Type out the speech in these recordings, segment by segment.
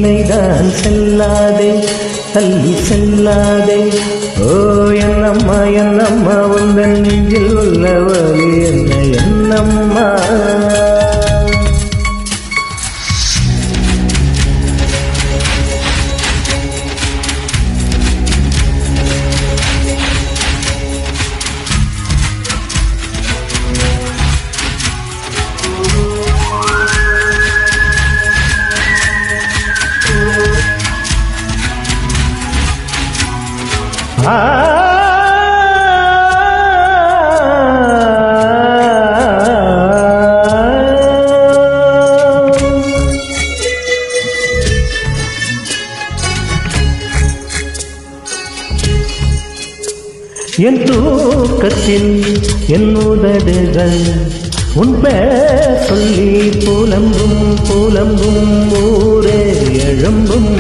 கிளைதான் செல்லாதே தள்ளி செல்லாதே. ஓ என்னம்மா உந்தன் நெஞ்சில் உள்ள வலி என்ன என்னம்மா. என் தூக்கத்தில் என் உதடுகள் உன் பெயர் சொல்லி புலம்பும் புலம்பும் ஊரே எழும்பும்.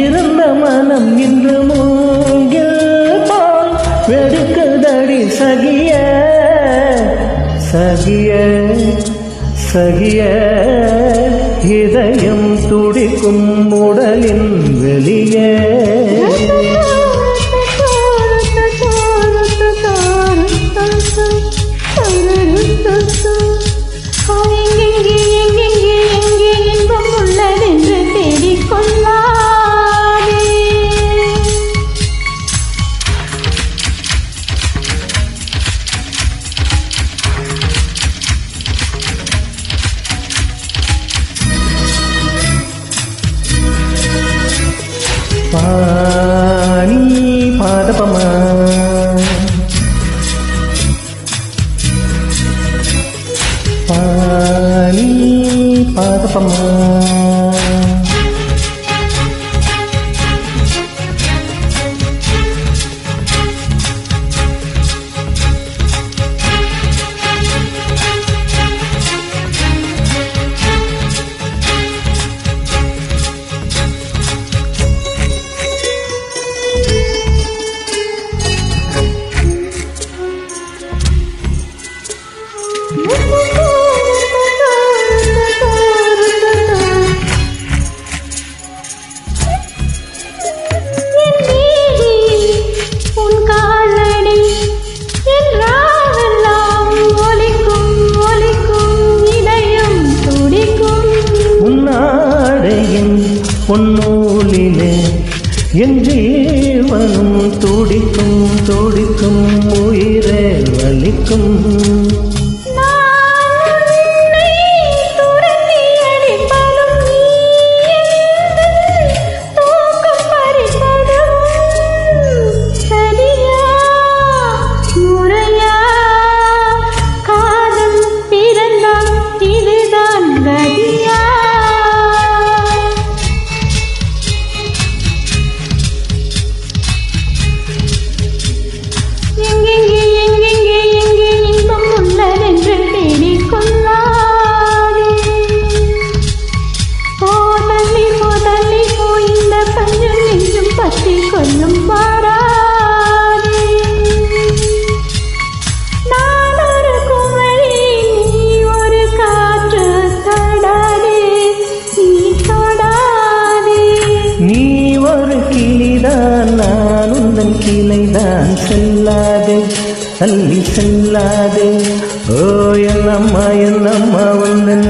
இருந்த மனம் இன்று மூங்கில் போல் வெடுக்குதடி சகிய சகிய சகிய. இதயம் துடிக்கும் உடலின் வெளியே పాని పాదపమా పాని పాదపమా. பொன்னூலிலே என் ஜீவனும் துடிக்கும் துடிக்கும் உயிரே வலிக்கும். நான் உந்தன் கிளைதான் செல்லாதே தள்ளி செல்லாதே. ஓ என்னம்மா உந்தன்